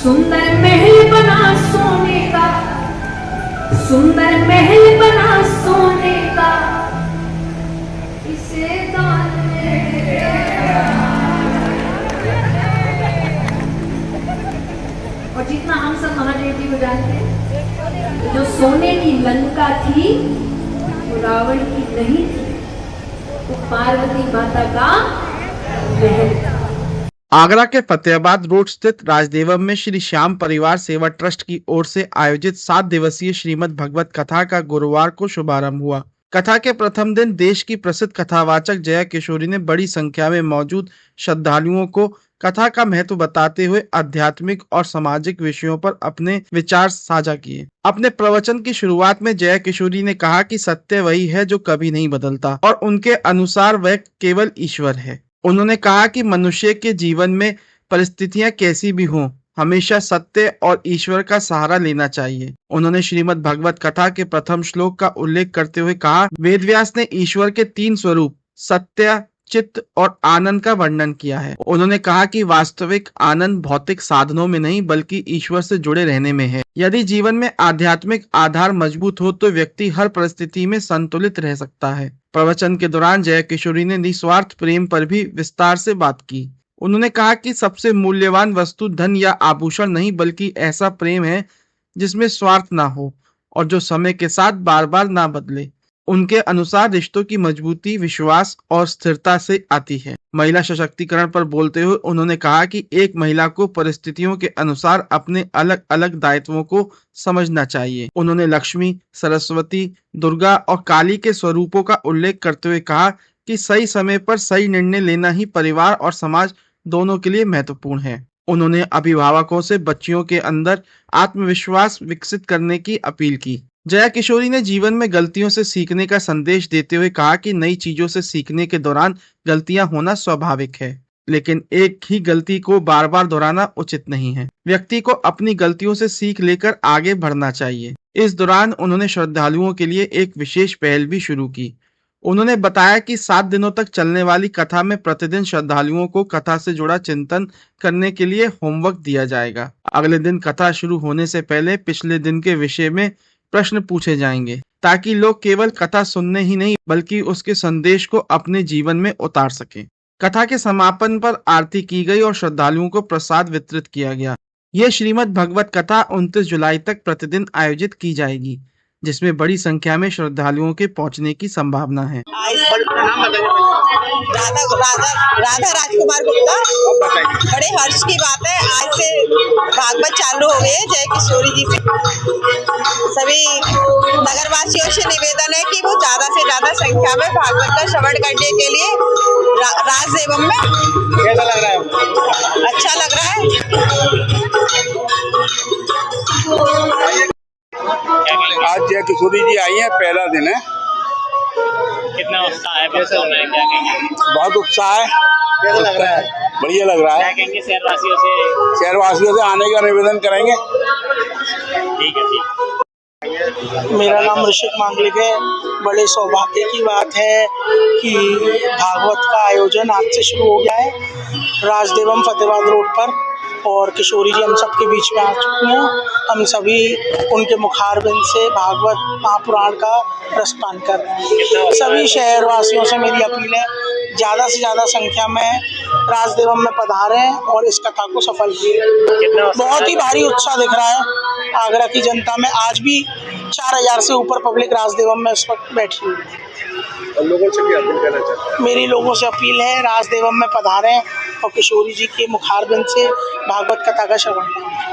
सुंदर महल बना सोने का, सुंदर महल बना सोने का, इसे दान में और जितना हम सब महादेव जी को जानते हैं, तो जो सोने की लंका थी वो रावण की नहीं थी, वो पार्वती माता का महल था। आगरा के फतेहाबाद रोड स्थित राजदेवम में श्री श्याम परिवार सेवा ट्रस्ट की ओर से आयोजित 7 दिवसीय श्रीमद् भगवत कथा का गुरुवार को शुभारंभ हुआ। कथा के प्रथम दिन देश की प्रसिद्ध कथावाचक जया किशोरी ने बड़ी संख्या में मौजूद श्रद्धालुओं को कथा का महत्व बताते हुए आध्यात्मिक और सामाजिक विषयों पर अपने विचार साझा किए। अपने प्रवचन की शुरुआत में जया किशोरी ने कहा कि सत्य वही है जो कभी नहीं बदलता और उनके अनुसार वह केवल ईश्वर है। उन्होंने कहा कि मनुष्य के जीवन में परिस्थितियां कैसी भी हों, हमेशा सत्य और ईश्वर का सहारा लेना चाहिए। उन्होंने श्रीमद् भगवत कथा के प्रथम श्लोक का उल्लेख करते हुए कहा, वेदव्यास ने ईश्वर के 3 स्वरूप सत्य, चित्त और आनंद का वर्णन किया है। उन्होंने कहा कि वास्तविक आनंद भौतिक साधनों में नहीं बल्कि ईश्वर से जुड़े रहने में है। यदि जीवन में आध्यात्मिक आधार मजबूत हो तो व्यक्ति हर परिस्थिति में संतुलित रह सकता है। प्रवचन के दौरान जया किशोरी ने निस्वार्थ प्रेम पर भी विस्तार से बात की। उन्होंने कहा कि सबसे मूल्यवान वस्तु धन या आभूषण नहीं बल्कि ऐसा प्रेम है जिसमें स्वार्थ ना हो और जो समय के साथ बार बार ना बदले। उनके अनुसार रिश्तों की मजबूती विश्वास और स्थिरता से आती है। महिला सशक्तिकरण पर बोलते हुए उन्होंने कहा कि एक महिला को परिस्थितियों के अनुसार अपने अलग अलग दायित्वों को समझना चाहिए। उन्होंने लक्ष्मी, सरस्वती, दुर्गा और काली के स्वरूपों का उल्लेख करते हुए कहा कि सही समय पर सही निर्णय लेना ही परिवार और समाज दोनों के लिए महत्वपूर्ण है। उन्होंने अभिभावकों से बच्चियों के अंदर आत्मविश्वास विकसित करने की अपील की। जया किशोरी ने जीवन में गलतियों से सीखने का संदेश देते हुए कहा कि नई चीजों से सीखने के दौरान गलतियां होना स्वाभाविक है, लेकिन एक ही गलती को बार बार दोहराना उचित नहीं है। व्यक्ति को अपनी गलतियों से सीख लेकर आगे बढ़ना चाहिए। इस दौरान उन्होंने श्रद्धालुओं के लिए एक विशेष पहल भी शुरू की। उन्होंने बताया कि 7 दिनों तक चलने वाली कथा में प्रतिदिन श्रद्धालुओं को कथा से जुड़ा चिंतन करने के लिए होमवर्क दिया जाएगा। अगले दिन कथा शुरू होने से पहले पिछले दिन के विषय में प्रश्न पूछे जाएंगे ताकि लोग केवल कथा सुनने ही नहीं बल्कि उसके संदेश को अपने जीवन में उतार सकें। कथा के समापन पर आरती की गई और श्रद्धालुओं को प्रसाद वितरित किया गया। यह श्रीमद् भगवत कथा 29 जुलाई तक प्रतिदिन आयोजित की जाएगी, जिसमें बड़ी संख्या में श्रद्धालुओं के पहुंचने की संभावना है। राधा राजकुमार गुप्ता। बड़े हर्ष की बात है, आज से भागवत चालू हो गई है जय किशोरी जी से। सभी नगरवासियों से निवेदन है कि वो ज्यादा से ज्यादा संख्या में भागवत का श्रवण करने के लिए राजदेवम में। कैसा लग रहा है? अच्छा लग रहा है। आज जय किशोरी जी आई है, पहला दिन है। कितना उत्साह है बच्चों में, क्या कहेंगे? बहुत उत्साह है। कैसा लग रहा है? बढ़िया लग रहा क्या है। कहेंगे शहरवासियों से? शहरवासियों से आने का निवेदन करेंगे। ठीक है, ठीक। मेरा नाम ऋषिक मांगलिक है। बड़े सौभाग्य की बात है कि भागवत का आयोजन आज से शुरू हो गया है राजदेवम फतेहाबाद रोड पर, और किशोरी जी हम सबके बीच में आ चुके हैं। हम सभी उनके मुखारबिंद से भागवत महापुराण का रसपान कर रहे हैं। सभी शहरवासियों से मेरी अपील है, ज़्यादा से ज़्यादा संख्या में राजदेवम में पधारें और इस कथा को सफल किए। बहुत ही भारी उत्साह दिख रहा है आगरा की जनता में। आज भी 4000 से ऊपर पब्लिक राजदेवम में इस वक्त बैठी हुई है। और लोगों से भी अपील करना चाहते हैं। मेरी लोगों से अपील है, राजदेवम में पधारें और किशोरी जी के मुखारबिंद से भागवत कथा का श्रवण करें।